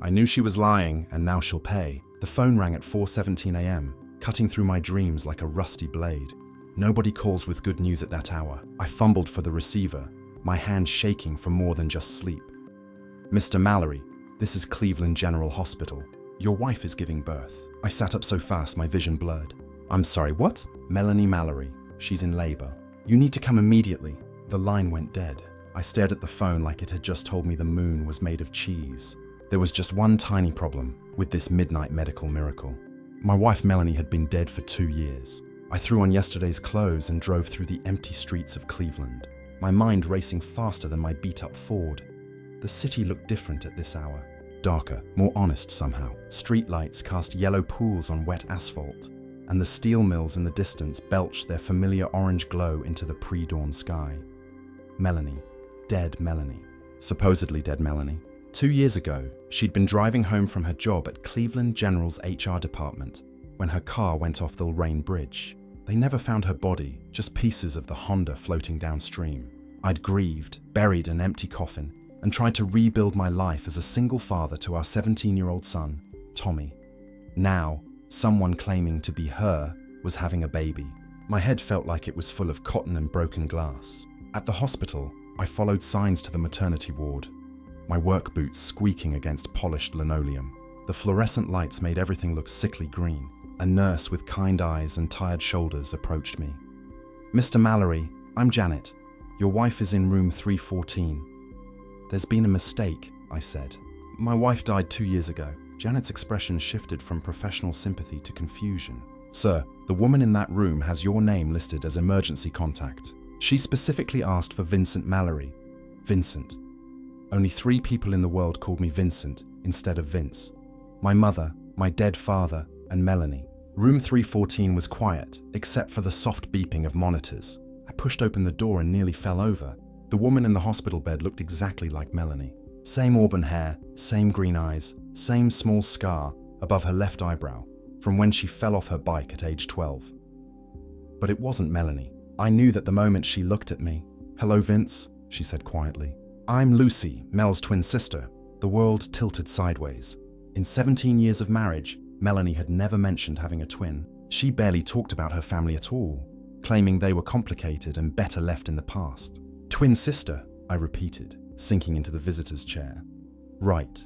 I knew she was lying, and now she'll pay. The phone rang at 4:17 a.m., cutting through my dreams like a rusty blade. Nobody calls with good news at that hour. I fumbled for the receiver, my hand shaking from more than just sleep. Mr. Mallory, this is Cleveland General Hospital. Your wife is giving birth. I sat up so fast my vision blurred. I'm sorry, what? Melanie Mallory. She's in labor. You need to come immediately. The line went dead. I stared at the phone like it had just told me the moon was made of cheese. There was just one tiny problem with this midnight medical miracle. My wife Melanie had been dead for 2 years. I threw on yesterday's clothes and drove through the empty streets of Cleveland, my mind racing faster than my beat-up Ford. The city looked different at this hour. Darker, more honest somehow. Streetlights cast yellow pools on wet asphalt, and the steel mills in the distance belched their familiar orange glow into the pre-dawn sky. Melanie. Dead Melanie. Supposedly dead Melanie. 2 years ago, she'd been driving home from her job at Cleveland General's HR department when her car went off the Lorraine Bridge. They never found her body, just pieces of the Honda floating downstream. I'd grieved, buried an empty coffin, and tried to rebuild my life as a single father to our 17-year-old son, Tommy. Now, someone claiming to be her was having a baby. My head felt like it was full of cotton and broken glass. At the hospital, I followed signs to the maternity ward, my work boots squeaking against polished linoleum. The fluorescent lights made everything look sickly green. A nurse with kind eyes and tired shoulders approached me. Mr. Mallory, I'm Janet. Your wife is in room 314. There's been a mistake, I said. My wife died 2 years ago. Janet's expression shifted from professional sympathy to confusion. Sir, the woman in that room has your name listed as emergency contact. She specifically asked for Vincent Mallory. Vincent. Only 3 people in the world called me Vincent instead of Vince. My mother, my dead father, and Melanie. Room 314 was quiet, except for the soft beeping of monitors. I pushed open the door and nearly fell over. The woman in the hospital bed looked exactly like Melanie. Same auburn hair, same green eyes, same small scar above her left eyebrow from when she fell off her bike at age 12. But it wasn't Melanie. I knew that the moment she looked at me. Hello, Vince, she said quietly. I'm Lucy, Mel's twin sister. The world tilted sideways. In 17 years of marriage, Melanie had never mentioned having a twin. She barely talked about her family at all, claiming they were complicated and better left in the past. Twin sister, I repeated, sinking into the visitor's chair. Right,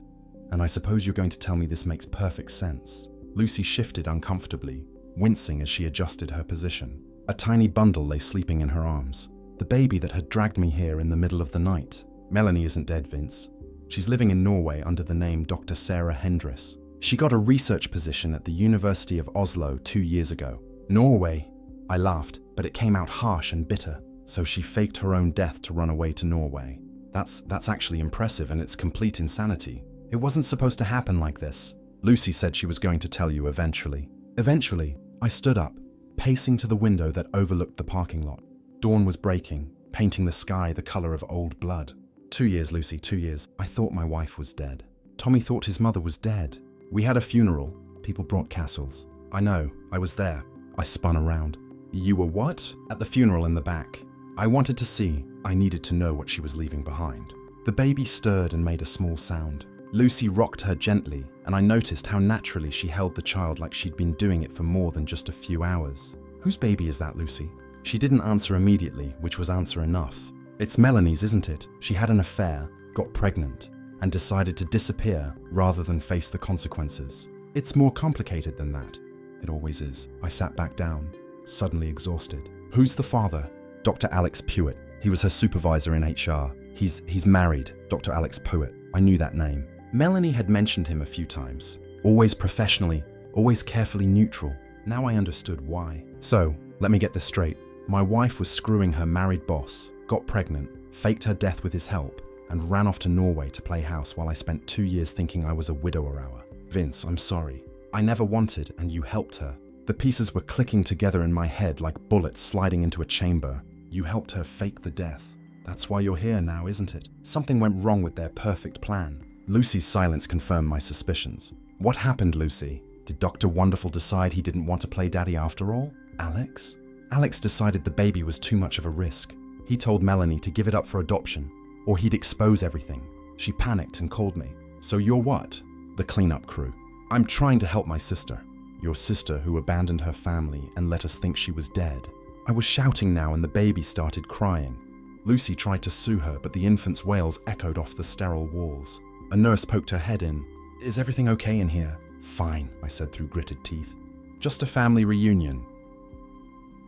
and I suppose you're going to tell me this makes perfect sense. Lucy shifted uncomfortably, wincing as she adjusted her position. A tiny bundle lay sleeping in her arms, the baby that had dragged me here in the middle of the night. Melanie isn't dead, Vince. She's living in Norway under the name Dr. Sarah Hendris. She got a research position at the University of Oslo 2 years ago. Norway? I laughed, but it came out harsh and bitter. So she faked her own death to run away to Norway. That's actually impressive, and it's complete insanity. It wasn't supposed to happen like this. Lucy said she was going to tell you eventually. Eventually, I stood up, pacing to the window that overlooked the parking lot. Dawn was breaking, painting the sky the color of old blood. 2 years, Lucy, 2 years. I thought my wife was dead. Tommy thought his mother was dead. We had a funeral. People brought castles. I know, I was there. I spun around. You were what? At the funeral in the back. I wanted to see. I needed to know what she was leaving behind. The baby stirred and made a small sound. Lucy rocked her gently, and I noticed how naturally she held the child like she'd been doing it for more than just a few hours. Whose baby is that, Lucy? She didn't answer immediately, which was answer enough. It's Melanie's, isn't it? She had an affair, got pregnant, and decided to disappear rather than face the consequences. It's more complicated than that. It always is. I sat back down, suddenly exhausted. Who's the father? Dr. Alex Pewitt. He was her supervisor in HR. He's married, Dr. Alex Pewitt. I knew that name. Melanie had mentioned him a few times. Always professionally, always carefully neutral. Now I understood why. So, let me get this straight. My wife was screwing her married boss, got pregnant, faked her death with his help, and ran off to Norway to play house while I spent 2 years thinking I was a widower. Vince, I'm sorry. I never wanted, and you helped her. The pieces were clicking together in my head like bullets sliding into a chamber. You helped her fake the death. That's why you're here now, isn't it? Something went wrong with their perfect plan. Lucy's silence confirmed my suspicions. What happened, Lucy? Did Dr. Wonderful decide he didn't want to play daddy after all? Alex? Alex decided the baby was too much of a risk. He told Melanie to give it up for adoption, or he'd expose everything. She panicked and called me. So you're what? The cleanup crew. I'm trying to help my sister. Your sister who abandoned her family and let us think she was dead. I was shouting now and the baby started crying. Lucy tried to sue her, but the infant's wails echoed off the sterile walls. A nurse poked her head in. Is everything okay in here? Fine, I said through gritted teeth. Just a family reunion.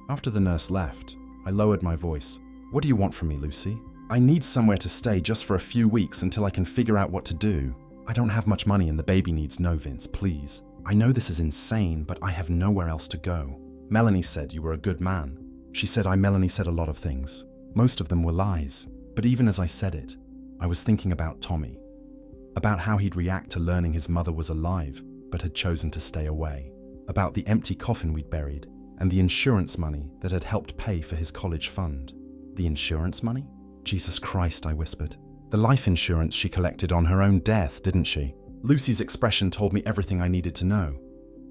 After the nurse left, I lowered my voice. What do you want from me, Lucy? I need somewhere to stay just for a few weeks until I can figure out what to do. I don't have much money and the baby needs no Vince, please. I know this is insane, but I have nowhere else to go. Melanie said you were a good man. She said Melanie said a lot of things. Most of them were lies. But even as I said it, I was thinking about Tommy. About how he'd react to learning his mother was alive, but had chosen to stay away. About the empty coffin we'd buried, and the insurance money that had helped pay for his college fund. The insurance money? Jesus Christ, I whispered. The life insurance she collected on her own death, didn't she? Lucy's expression told me everything I needed to know.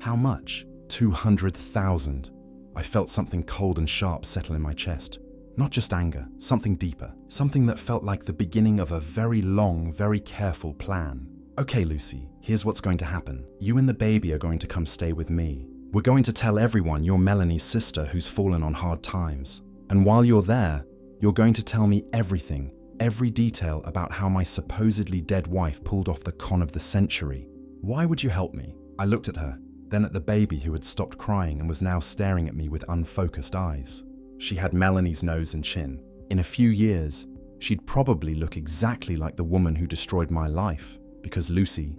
How much? 200,000. I felt something cold and sharp settle in my chest. Not just anger, something deeper. Something that felt like the beginning of a very long, very careful plan. Okay, Lucy, here's what's going to happen. You and the baby are going to come stay with me. We're going to tell everyone you're Melanie's sister who's fallen on hard times. And while you're there, you're going to tell me everything, every detail about how my supposedly dead wife pulled off the con of the century. Why would you help me? I looked at her, then at the baby who had stopped crying and was now staring at me with unfocused eyes. She had Melanie's nose and chin. In a few years, she'd probably look exactly like the woman who destroyed my life. Because Lucy,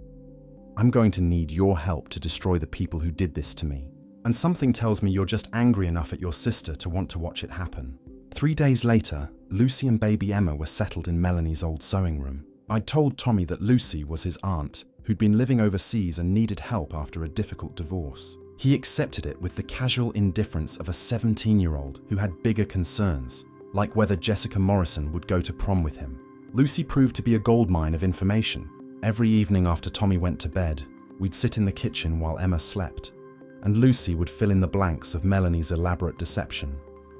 I'm going to need your help to destroy the people who did this to me. And something tells me you're just angry enough at your sister to want to watch it happen. 3 days later, Lucy and baby Emma were settled in Melanie's old sewing room. I'd told Tommy that Lucy was his aunt, who'd been living overseas and needed help after a difficult divorce. He accepted it with the casual indifference of a 17-year-old who had bigger concerns, like whether Jessica Morrison would go to prom with him. Lucy proved to be a goldmine of information. Every evening after Tommy went to bed, we'd sit in the kitchen while Emma slept, and Lucy would fill in the blanks of Melanie's elaborate deception.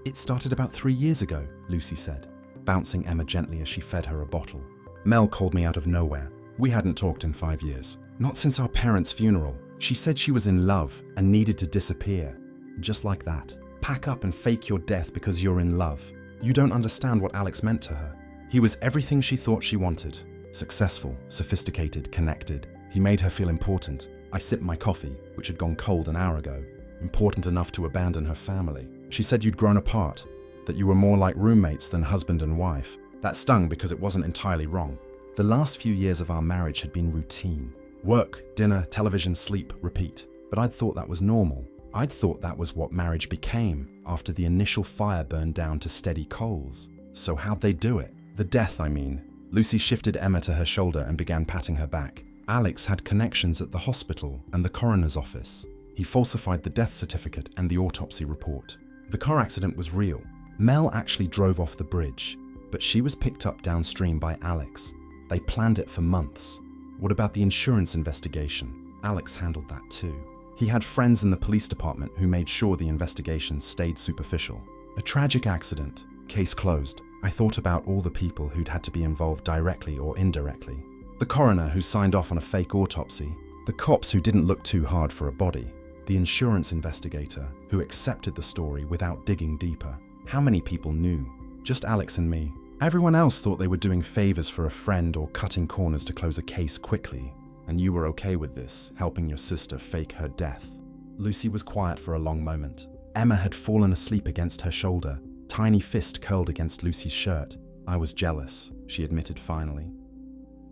It started about 3 years ago, Lucy said, bouncing Emma gently as she fed her a bottle. Mel called me out of nowhere. We hadn't talked in 5 years. Not since our parents' funeral. She said she was in love and needed to disappear. Just like that. Pack up and fake your death because you're in love. You don't understand what Alex meant to her. He was everything she thought she wanted. Successful, sophisticated, connected. He made her feel important. I sipped my coffee, which had gone cold an hour ago. Important enough to abandon her family. She said you'd grown apart, that you were more like roommates than husband and wife. That stung because it wasn't entirely wrong. The last few years of our marriage had been routine. Work, dinner, television, sleep, repeat. But I'd thought that was normal. I'd thought that was what marriage became after the initial fire burned down to steady coals. So how'd they do it? The death, I mean. Lucy shifted Emma to her shoulder and began patting her back. Alex had connections at the hospital and the coroner's office. He falsified the death certificate and the autopsy report. The car accident was real. Mel actually drove off the bridge, but she was picked up downstream by Alex. They planned it for months. What about the insurance investigation? Alex handled that too. He had friends in the police department who made sure the investigation stayed superficial. A tragic accident, case closed. I thought about all the people who'd had to be involved directly or indirectly. The coroner who signed off on a fake autopsy. The cops who didn't look too hard for a body. The insurance investigator who accepted the story without digging deeper. How many people knew? Just Alex and me. Everyone else thought they were doing favors for a friend or cutting corners to close a case quickly. And you were okay with this, helping your sister fake her death. Lucy was quiet for a long moment. Emma had fallen asleep against her shoulder, tiny fist curled against Lucy's shirt. I was jealous, she admitted finally.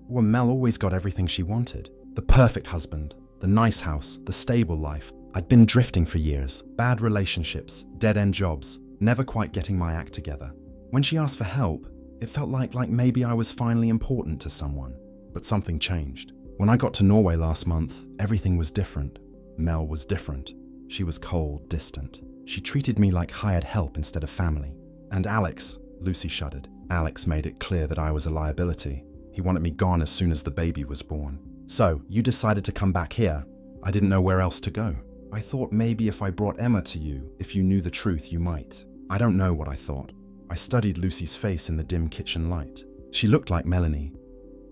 Well, Mel always got everything she wanted. The perfect husband, the nice house, the stable life. I'd been drifting for years. Bad relationships, dead-end jobs, never quite getting my act together. When she asked for help, it felt like maybe I was finally important to someone. But something changed. When I got to Norway last month, everything was different. Mel was different. She was cold, distant. She treated me like hired help instead of family. And Alex, Lucy shuddered. Alex made it clear that I was a liability. He wanted me gone as soon as the baby was born. So, you decided to come back here. I didn't know where else to go. I thought maybe if I brought Emma to you, if you knew the truth, you might. I don't know what I thought. I studied Lucy's face in the dim kitchen light. She looked like Melanie,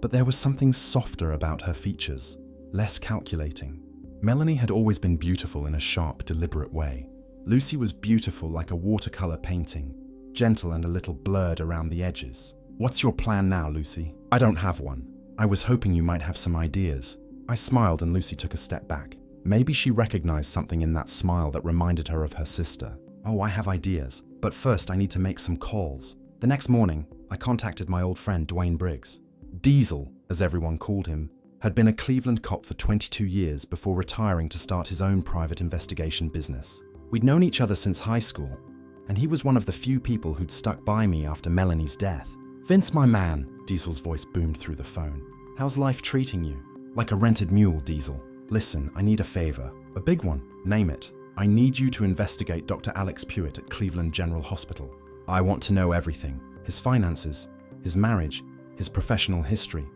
but there was something softer about her features. less calculating. Melanie had always been beautiful in a sharp, deliberate way. Lucy was beautiful like a watercolor painting, gentle and a little blurred around the edges. What's your plan now, Lucy? I don't have one. I was hoping you might have some ideas. I smiled and Lucy took a step back. Maybe she recognized something in that smile that reminded her of her sister. Oh, I have ideas, but first I need to make some calls. The next morning, I contacted my old friend Dwayne Briggs. Diesel, as everyone called him, had been a Cleveland cop for 22 years before retiring to start his own private investigation business. We'd known each other since high school, and he was one of the few people who'd stuck by me after Melanie's death. Vince, my man, Diesel's voice boomed through the phone. How's life treating you? Like a rented mule, Diesel. Listen, I need a favor. A big one. Name it. I need you to investigate Dr. Alex Pewitt at Cleveland General Hospital. I want to know everything. His finances, his marriage, his professional history,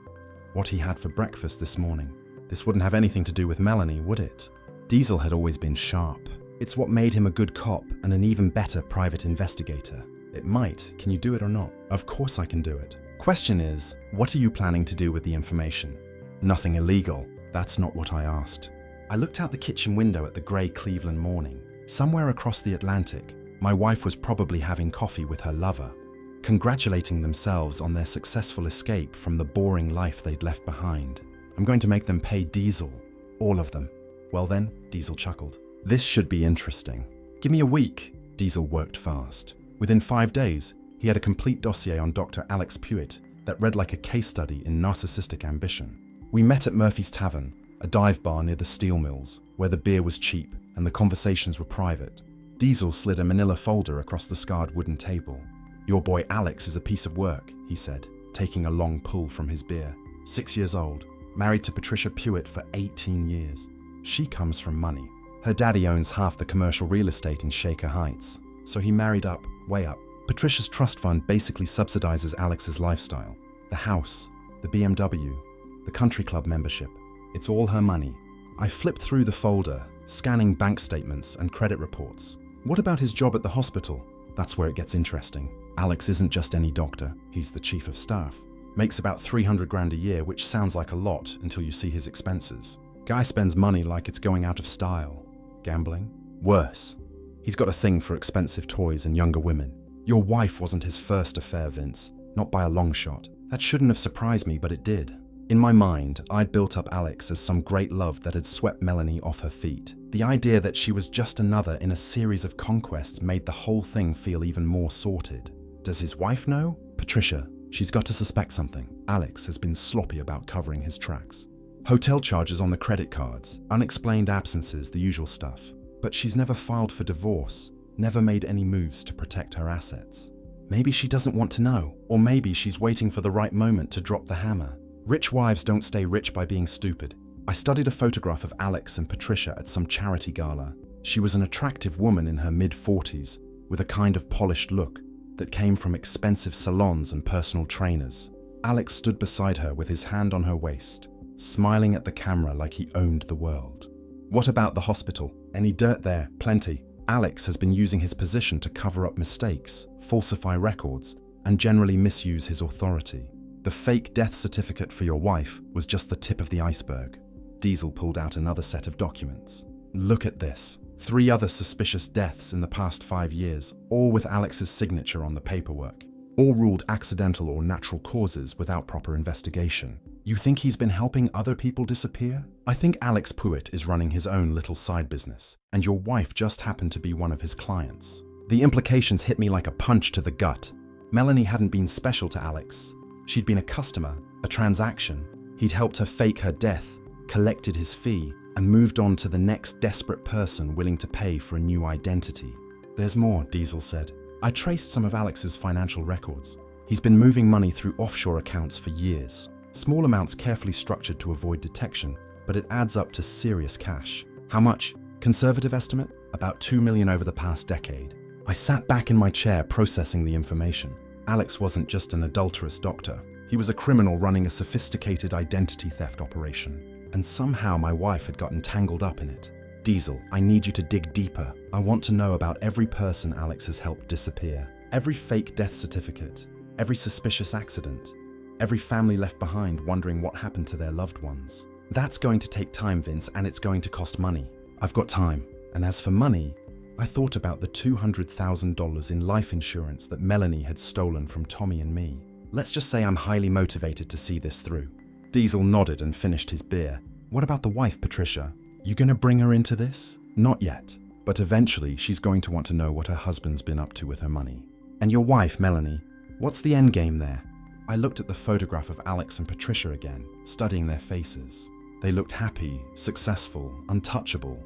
what he had for breakfast this morning. This wouldn't have anything to do with Melanie, would it? Diesel had always been sharp. It's what made him a good cop and an even better private investigator. It might. Can you do it or not? Of course I can do it. Question is, what are you planning to do with the information? Nothing illegal. That's not what I asked. I looked out the kitchen window at the grey Cleveland morning. Somewhere across the Atlantic, my wife was probably having coffee with her lover, congratulating themselves on their successful escape from the boring life they'd left behind. I'm going to make them pay Diesel. All of them. Well then, Diesel chuckled. This should be interesting. Give me a week. Diesel worked fast. Within 5 days, he had a complete dossier on Dr. Alex Pewitt that read like a case study in narcissistic ambition. We met at Murphy's Tavern, a dive bar near the steel mills, where the beer was cheap and the conversations were private. Diesel slid a manila folder across the scarred wooden table. Your boy Alex is a piece of work, he said, taking a long pull from his beer. 6 years old, married to Patricia Pewitt for 18 years. She comes from money. Her daddy owns half the commercial real estate in Shaker Heights, so he married up, way up. Patricia's trust fund basically subsidizes Alex's lifestyle. The house, the BMW, the country club membership. It's all her money. I flipped through the folder, scanning bank statements and credit reports. What about his job at the hospital? That's where it gets interesting. Alex isn't just any doctor, he's the chief of staff. Makes about 300 grand a year, which sounds like a lot until you see his expenses. Guy spends money like it's going out of style. Gambling? Worse. He's got a thing for expensive toys and younger women. Your wife wasn't his first affair, Vince. Not by a long shot. That shouldn't have surprised me, but it did. In my mind, I'd built up Alex as some great love that had swept Melanie off her feet. The idea that she was just another in a series of conquests made the whole thing feel even more sorted. Does his wife know? Patricia. She's got to suspect something. Alex has been sloppy about covering his tracks. Hotel charges on the credit cards, unexplained absences, the usual stuff. But she's never filed for divorce, never made any moves to protect her assets. Maybe she doesn't want to know, or maybe she's waiting for the right moment to drop the hammer. Rich wives don't stay rich by being stupid. I studied a photograph of Alex and Patricia at some charity gala. She was an attractive woman in her mid-40s, with a kind of polished look that came from expensive salons and personal trainers. Alex stood beside her with his hand on her waist, smiling at the camera like he owned the world. What about the hospital? Any dirt there? Plenty. Alex has been using his position to cover up mistakes, falsify records, and generally misuse his authority. The fake death certificate for your wife was just the tip of the iceberg. Diesel pulled out another set of documents. Look at this. 3 other suspicious deaths in the past 5 years, all with Alex's signature on the paperwork. All ruled accidental or natural causes without proper investigation. You think he's been helping other people disappear? I think Alex Pewitt is running his own little side business, and your wife just happened to be one of his clients. The implications hit me like a punch to the gut. Melanie hadn't been special to Alex. She'd been a customer, a transaction. He'd helped her fake her death, collected his fee, and moved on to the next desperate person willing to pay for a new identity. There's more, Diesel said. I traced some of Alex's financial records. He's been moving money through offshore accounts for years. Small amounts carefully structured to avoid detection, but it adds up to serious cash. How much? Conservative estimate? About $2 million over the past decade. I sat back in my chair processing the information. Alex wasn't just an adulterous doctor. He was a criminal running a sophisticated identity theft operation. And somehow my wife had gotten tangled up in it. Diesel, I need you to dig deeper. I want to know about every person Alex has helped disappear. Every fake death certificate. Every suspicious accident. Every family left behind wondering what happened to their loved ones. That's going to take time, Vince, and it's going to cost money. I've got time. And as for money, I thought about the $200,000 in life insurance that Melanie had stolen from Tommy and me. Let's just say I'm highly motivated to see this through. Diesel nodded and finished his beer. What about the wife, Patricia? You gonna bring her into this? Not yet, but eventually she's going to want to know what her husband's been up to with her money. And your wife, Melanie, what's the end game there? I looked at the photograph of Alex and Patricia again, studying their faces. They looked happy, successful, untouchable.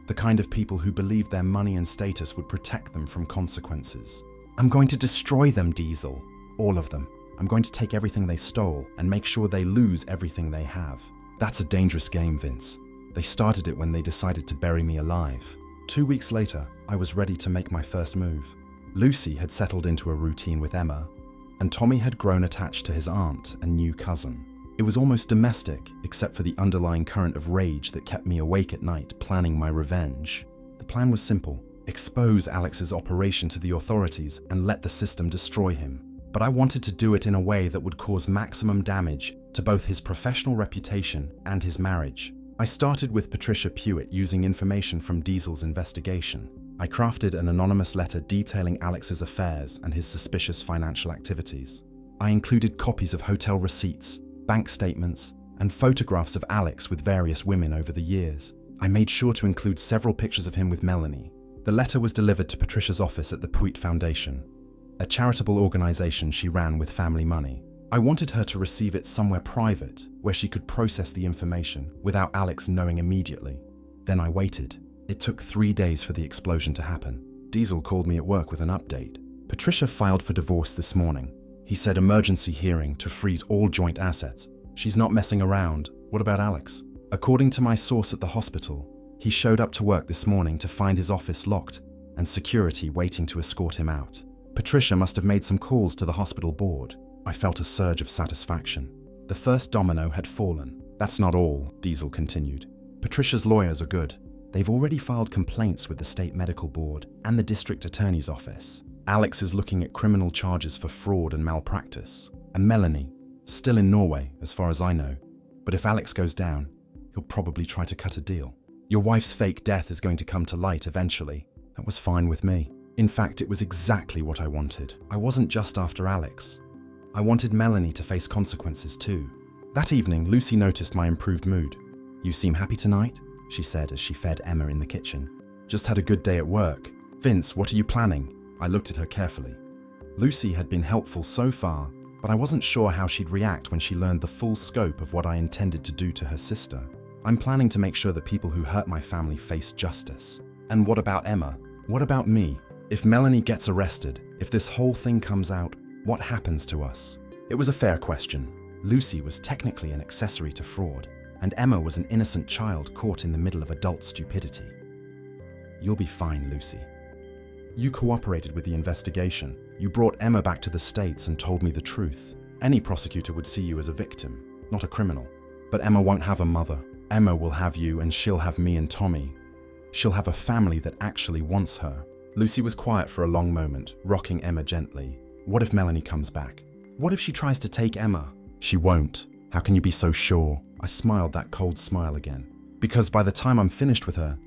The kind of people who believed their money and status would protect them from consequences. I'm going to destroy them, Diesel. All of them. I'm going to take everything they stole and make sure they lose everything they have. That's a dangerous game, Vince. They started it when they decided to bury me alive. 2 weeks later, I was ready to make my first move. Lucy had settled into a routine with Emma, and Tommy had grown attached to his aunt and new cousin. It was almost domestic, except for the underlying current of rage that kept me awake at night, planning my revenge. The plan was simple: expose Alex's operation to the authorities and let the system destroy him. But I wanted to do it in a way that would cause maximum damage to both his professional reputation and his marriage. I started with Patricia Pewitt using information from Diesel's investigation. I crafted an anonymous letter detailing Alex's affairs and his suspicious financial activities. I included copies of hotel receipts, bank statements, and photographs of Alex with various women over the years. I made sure to include several pictures of him with Melanie. The letter was delivered to Patricia's office at the Pewitt Foundation, a charitable organization she ran with family money. I wanted her to receive it somewhere private, where she could process the information without Alex knowing immediately. Then I waited. It took 3 days for the explosion to happen. Diesel called me at work with an update. Patricia filed for divorce this morning. He said emergency hearing to freeze all joint assets. She's not messing around. What about Alex? According to my source at the hospital, he showed up to work this morning to find his office locked and security waiting to escort him out. Patricia must have made some calls to the hospital board. I felt a surge of satisfaction. The first domino had fallen. That's not all, Diesel continued. Patricia's lawyers are good. They've already filed complaints with the state medical board and the district attorney's office. Alex is looking at criminal charges for fraud and malpractice. And Melanie, still in Norway, as far as I know. But if Alex goes down, he'll probably try to cut a deal. Your wife's fake death is going to come to light eventually. That was fine with me. In fact, it was exactly what I wanted. I wasn't just after Alex. I wanted Melanie to face consequences too. That evening, Lucy noticed my improved mood. "You seem happy tonight?" she said as she fed Emma in the kitchen. "Just had a good day at work. Vince, what are you planning?" I looked at her carefully. Lucy had been helpful so far, but I wasn't sure how she'd react when she learned the full scope of what I intended to do to her sister. I'm planning to make sure that people who hurt my family face justice. And what about Emma? What about me? If Melanie gets arrested, if this whole thing comes out, what happens to us? It was a fair question. Lucy was technically an accessory to fraud, and Emma was an innocent child caught in the middle of adult stupidity. "You'll be fine, Lucy. You cooperated with the investigation. You brought Emma back to the States and told me the truth. Any prosecutor would see you as a victim, not a criminal. But Emma won't have a mother. Emma will have you, and she'll have me and Tommy. She'll have a family that actually wants her." Lucy was quiet for a long moment, rocking Emma gently. "What if Melanie comes back? What if she tries to take Emma?" "She won't. How can you be so sure?" I smiled that cold smile again. "Because by the time I'm finished with her,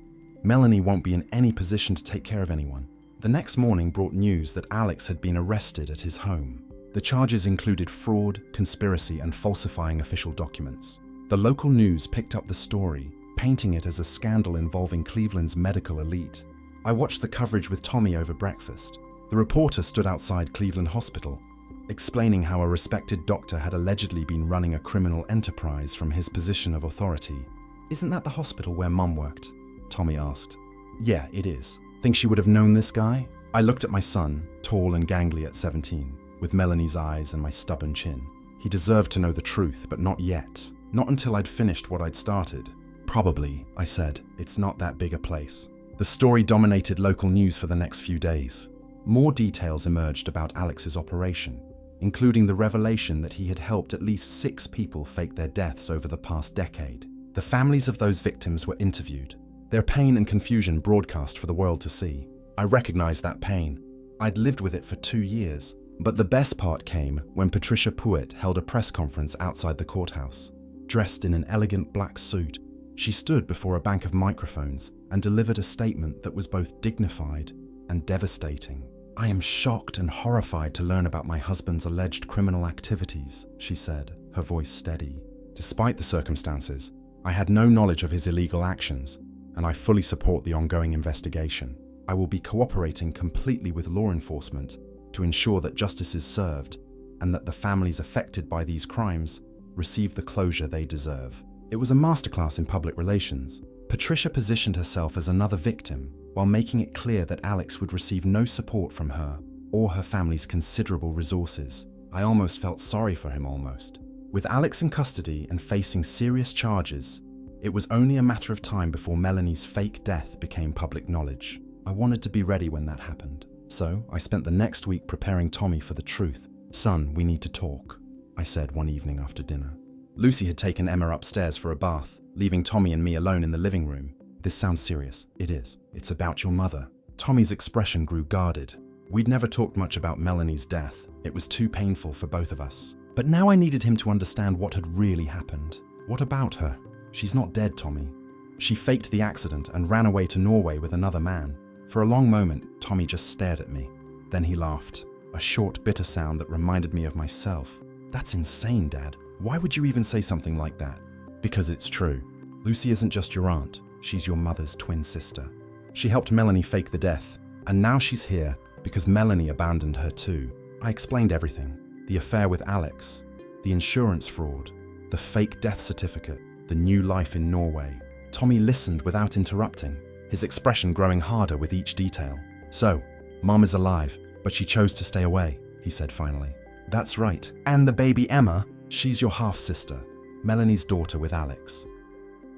Melanie won't be in any position to take care of anyone." The next morning brought news that Alex had been arrested at his home. The charges included fraud, conspiracy, and falsifying official documents. The local news picked up the story, painting it as a scandal involving Cleveland's medical elite. I watched the coverage with Tommy over breakfast. The reporter stood outside Cleveland Hospital, explaining how a respected doctor had allegedly been running a criminal enterprise from his position of authority. "Isn't that the hospital where Mum worked?" Tommy asked. "Yeah, it is. Think she would have known this guy?" I looked at my son, tall and gangly at 17, with Melanie's eyes and my stubborn chin. He deserved to know the truth, but not yet. Not until I'd finished what I'd started. "Probably," I said. "It's not that big a place." The story dominated local news for the next few days. More details emerged about Alex's operation, including the revelation that he had helped at least 6 people fake their deaths over the past decade. The families of those victims were interviewed, their pain and confusion broadcast for the world to see. I recognized that pain. I'd lived with it for 2 years. But the best part came when Patricia Pewitt held a press conference outside the courthouse. dressed in an elegant black suit. She stood before a bank of microphones and delivered a statement that was both dignified and devastating. "I am shocked and horrified to learn about my husband's alleged criminal activities," she said, her voice steady. "Despite the circumstances, I had no knowledge of his illegal actions, and I fully support the ongoing investigation. I will be cooperating completely with law enforcement to ensure that justice is served and that the families affected by these crimes receive the closure they deserve." It was a masterclass in public relations. Patricia positioned herself as another victim while making it clear that Alex would receive no support from her or her family's considerable resources. I almost felt sorry for him almost. With Alex in custody and facing serious charges, it was only a matter of time before Melanie's fake death became public knowledge. I wanted to be ready when that happened. So I spent the next week preparing Tommy for the truth. "Son, we need to talk," I said one evening after dinner. Lucy had taken Emma upstairs for a bath, leaving Tommy and me alone in the living room. "This sounds serious." "It is. It's about your mother." Tommy's expression grew guarded. We'd never talked much about Melanie's death. It was too painful for both of us. But now I needed him to understand what had really happened. "What about her?" "She's not dead, Tommy. She faked the accident and ran away to Norway with another man." For a long moment, Tommy just stared at me. Then he laughed, a short, bitter sound that reminded me of myself. "That's insane, Dad. Why would you even say something like that?" "Because it's true. Lucy isn't just your aunt. She's your mother's twin sister. She helped Melanie fake the death, and now she's here because Melanie abandoned her too." I explained everything. The affair with Alex, the insurance fraud, the fake death certificate, the new life in Norway. Tommy listened without interrupting, his expression growing harder with each detail. "So, Mom is alive, but she chose to stay away," he said finally. "That's right. And the baby Emma, she's your half-sister, Melanie's daughter with Alex."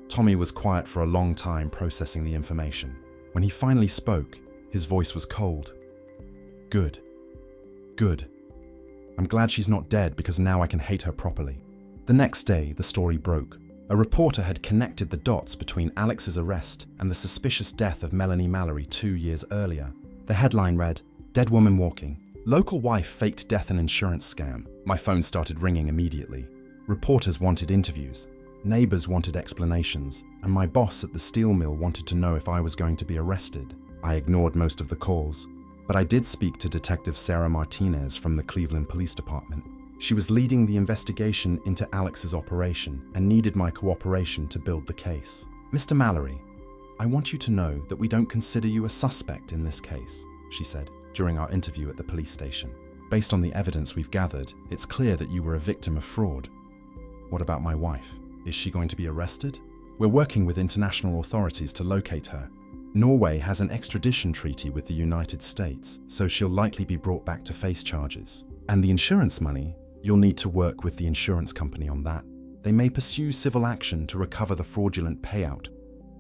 Tommy was quiet for a long time processing the information. When he finally spoke, his voice was cold. Good. I'm glad she's not dead because now I can hate her properly." The next day, the story broke. A reporter had connected the dots between Alex's arrest and the suspicious death of Melanie Mallory 2 years earlier. The headline read, "Dead woman walking. Local wife faked death and insurance scam." My phone started ringing immediately. Reporters wanted interviews. Neighbors wanted explanations, and my boss at the steel mill wanted to know if I was going to be arrested. I ignored most of the calls, but I did speak to Detective Sarah Martinez from the Cleveland Police Department. She was leading the investigation into Alex's operation and needed my cooperation to build the case. "Mr. Mallory, I want you to know that we don't consider you a suspect in this case," she said during our interview at the police station. "Based on the evidence we've gathered, it's clear that you were a victim of fraud." "What about my wife? Is she going to be arrested?" "We're working with international authorities to locate her. Norway has an extradition treaty with the United States, so she'll likely be brought back to face charges. And the insurance money, you'll need to work with the insurance company on that. They may pursue civil action to recover the fraudulent payout,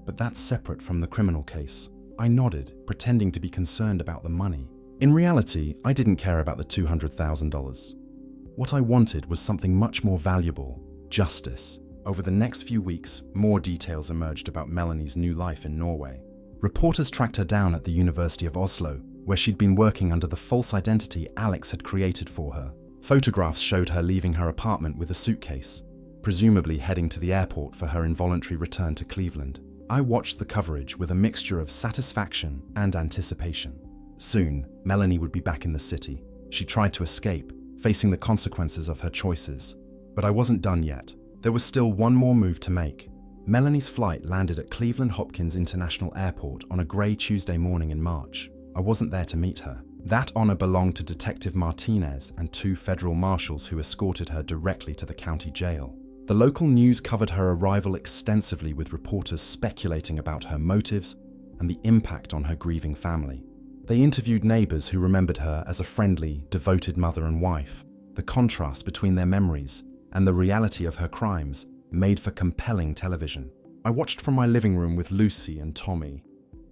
but that's separate from the criminal case." I nodded, pretending to be concerned about the money. In reality, I didn't care about the $200,000. What I wanted was something much more valuable: justice. Over the next few weeks, more details emerged about Melanie's new life in Norway. Reporters tracked her down at the University of Oslo, where she'd been working under the false identity Alex had created for her. Photographs showed her leaving her apartment with a suitcase, presumably heading to the airport for her involuntary return to Cleveland. I watched the coverage with a mixture of satisfaction and anticipation. Soon, Melanie would be back in the city. She tried to escape, facing the consequences of her choices. But I wasn't done yet. There was still one more move to make. Melanie's flight landed at Cleveland Hopkins International Airport on a grey Tuesday morning in March. I wasn't there to meet her. That honor belonged to Detective Martinez and 2 federal marshals who escorted her directly to the county jail. The local news covered her arrival extensively, with reporters speculating about her motives and the impact on her grieving family. They interviewed neighbors who remembered her as a friendly, devoted mother and wife. The contrast between their memories and the reality of her crimes made for compelling television. I watched from my living room with Lucy and Tommy.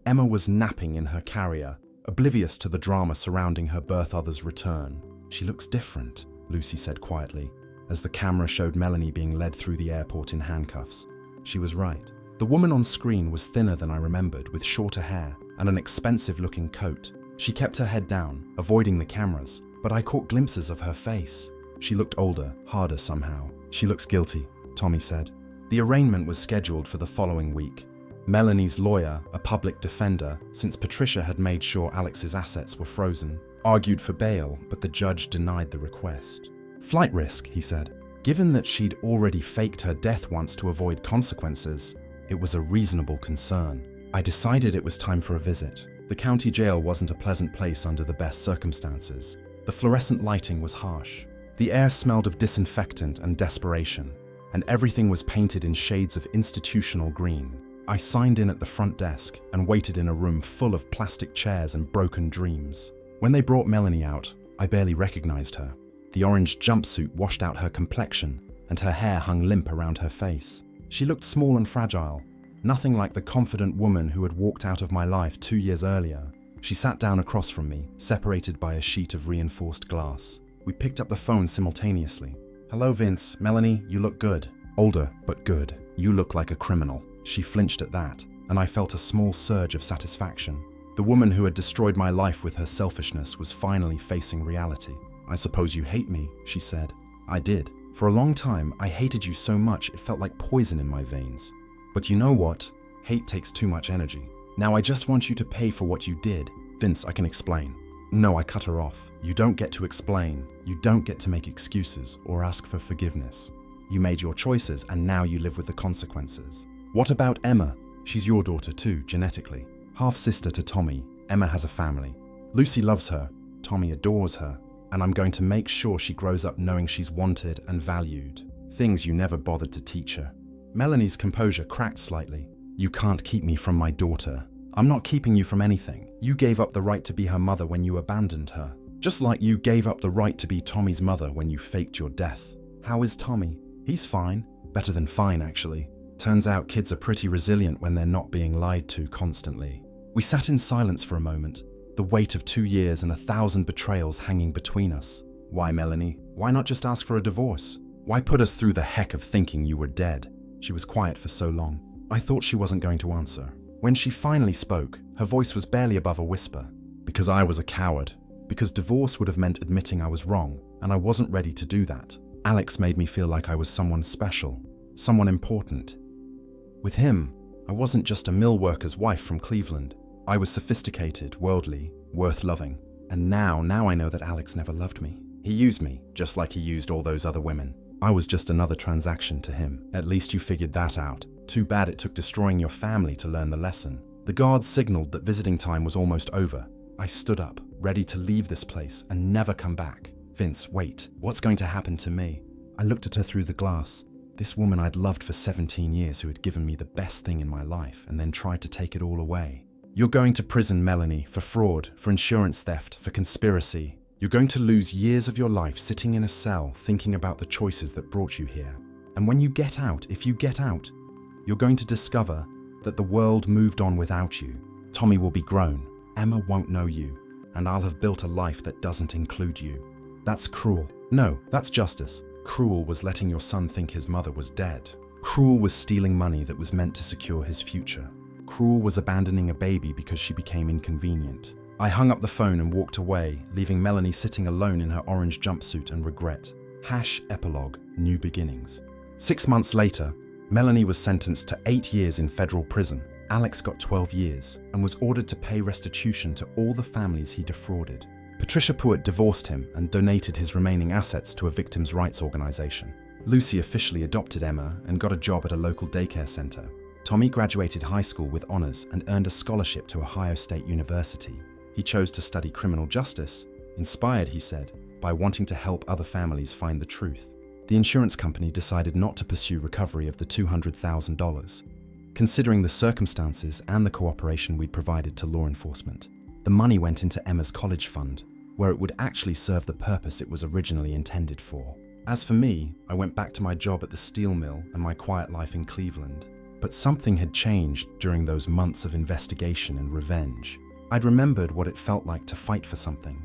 Emma was napping in her carrier, oblivious to the drama surrounding her birth other's return. "She looks different," Lucy said quietly, as the camera showed Melanie being led through the airport in handcuffs. She was right. The woman on screen was thinner than I remembered, with shorter hair and an expensive-looking coat. She kept her head down, avoiding the cameras, but I caught glimpses of her face. She looked older, harder somehow. "She looks guilty," Tommy said. The arraignment was scheduled for the following week. Melanie's lawyer, a public defender, since Patricia had made sure Alex's assets were frozen, argued for bail, but the judge denied the request. Flight risk, he said. Given that she'd already faked her death once to avoid consequences, it was a reasonable concern. I decided it was time for a visit. The county jail wasn't a pleasant place under the best circumstances. The fluorescent lighting was harsh. The air smelled of disinfectant and desperation, and everything was painted in shades of institutional green. I signed in at the front desk and waited in a room full of plastic chairs and broken dreams. When they brought Melanie out, I barely recognized her. The orange jumpsuit washed out her complexion, and her hair hung limp around her face. She looked small and fragile, nothing like the confident woman who had walked out of my life 2 years earlier. She sat down across from me, separated by a sheet of reinforced glass. We picked up the phone simultaneously. "Hello, Vince. Melanie, you look good." "Older, but good. You look like a criminal." She flinched at that, and I felt a small surge of satisfaction. The woman who had destroyed my life with her selfishness was finally facing reality. "I suppose you hate me," she said. "I did. For a long time, I hated you so much it felt like poison in my veins. But you know what? Hate takes too much energy. Now I just want you to pay for what you did. Vince, I can explain." "No," I cut her off. "You don't get to explain. You don't get to make excuses or ask for forgiveness. You made your choices and now you live with the consequences." "What about Emma? She's your daughter too, genetically. Half-sister to Tommy. Emma has a family. Lucy loves her. Tommy adores her. And I'm going to make sure she grows up knowing she's wanted and valued. Things you never bothered to teach her." Melanie's composure cracked slightly. "You can't keep me from my daughter. I'm not keeping you from anything. You gave up the right to be her mother when you abandoned her. Just like you gave up the right to be Tommy's mother when you faked your death. How is Tommy?" "He's fine. Better than fine, actually. Turns out kids are pretty resilient when they're not being lied to constantly." We sat in silence for a moment, the weight of 2 years and 1,000 betrayals hanging between us. "Why, Melanie? Why not just ask for a divorce? Why put us through the heck of thinking you were dead?" She was quiet for so long. I thought she wasn't going to answer. When she finally spoke, her voice was barely above a whisper. "Because I was a coward. Because divorce would have meant admitting I was wrong, and I wasn't ready to do that. Alex made me feel like I was someone special, someone important. With him, I wasn't just a mill worker's wife from Cleveland. I was sophisticated, worldly, worth loving. And now I know that Alex never loved me. He used me, just like he used all those other women. I was just another transaction to him. At least you figured that out. Too bad it took destroying your family to learn the lesson." The guards signaled that visiting time was almost over. I stood up, ready to leave this place and never come back. "Vince, wait. What's going to happen to me?" I looked at her through the glass. This woman I'd loved for 17 years who had given me the best thing in my life and then tried to take it all away. "You're going to prison, Melanie, for fraud, for insurance theft, for conspiracy. You're going to lose years of your life sitting in a cell thinking about the choices that brought you here. And when you get out, if you get out, you're going to discover that the world moved on without you. Tommy will be grown, Emma won't know you, and I'll have built a life that doesn't include you. That's cruel. No, that's justice. Cruel was letting your son think his mother was dead. Cruel was stealing money that was meant to secure his future. Cruel was abandoning a baby because she became inconvenient." I hung up the phone and walked away, leaving Melanie sitting alone in her orange jumpsuit and regret. Epilogue, New Beginnings. 6 months later, Melanie was sentenced to 8 years in federal prison. Alex got 12 years and was ordered to pay restitution to all the families he defrauded. Patricia Puett divorced him and donated his remaining assets to a victims' rights organization. Lucy officially adopted Emma and got a job at a local daycare center. Tommy graduated high school with honors and earned a scholarship to Ohio State University. He chose to study criminal justice, inspired, he said, by wanting to help other families find the truth. The insurance company decided not to pursue recovery of the $200,000, considering the circumstances and the cooperation we'd provided to law enforcement. The money went into Emma's college fund, where it would actually serve the purpose it was originally intended for. As for me, I went back to my job at the steel mill and my quiet life in Cleveland. But something had changed during those months of investigation and revenge. I'd remembered what it felt like to fight for something,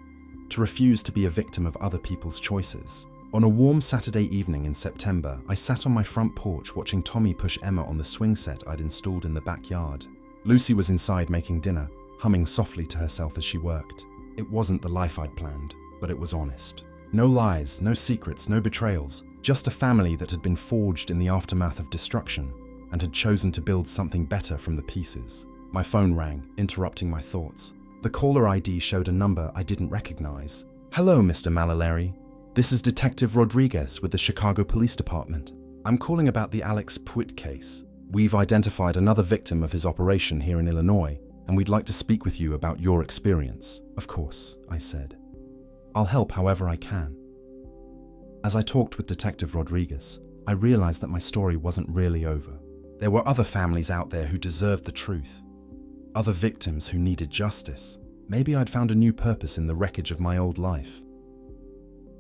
to refuse to be a victim of other people's choices. On a warm Saturday evening in September, I sat on my front porch watching Tommy push Emma on the swing set I'd installed in the backyard. Lucy was inside making dinner, humming softly to herself as she worked. It wasn't the life I'd planned, but it was honest. No lies, no secrets, no betrayals, Just a family that had been forged in the aftermath of destruction and had chosen to build something better from the pieces. My phone rang, interrupting my thoughts. The caller ID showed a number I didn't recognize. "Hello, Mr. Mallory. This is Detective Rodriguez with the Chicago Police Department. I'm calling about the Alex Pwitt case. We've identified another victim of his operation here in Illinois, and we'd like to speak with you about your experience." "Of course," I said. "I'll help however I can." As I talked with Detective Rodriguez, I realized that my story wasn't really over. There were other families out there who deserved the truth. Other victims who needed justice. Maybe I'd found a new purpose in the wreckage of my old life.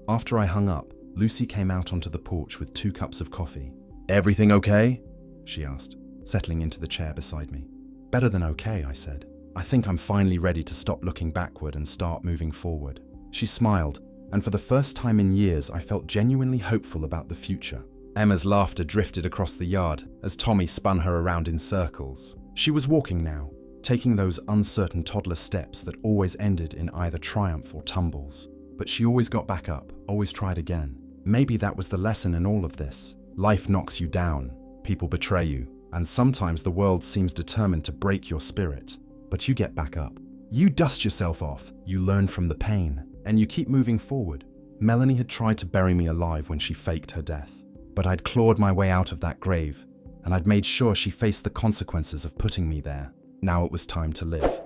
After I hung up, Lucy came out onto the porch with 2 cups of coffee. "Everything okay?" she asked, settling into the chair beside me. "Better than okay," I said. "I think I'm finally ready to stop looking backward and start moving forward." She smiled, and for the first time in years, I felt genuinely hopeful about the future. Emma's laughter drifted across the yard as Tommy spun her around in circles. She was walking now, taking those uncertain toddler steps that always ended in either triumph or tumbles. But she always got back up, always tried again. Maybe that was the lesson in all of this. Life knocks you down, people betray you, and sometimes the world seems determined to break your spirit. But you get back up. You dust yourself off, you learn from the pain, and you keep moving forward. Melanie had tried to bury me alive when she faked her death. But I'd clawed my way out of that grave, and I'd made sure she faced the consequences of putting me there. Now it was time to live.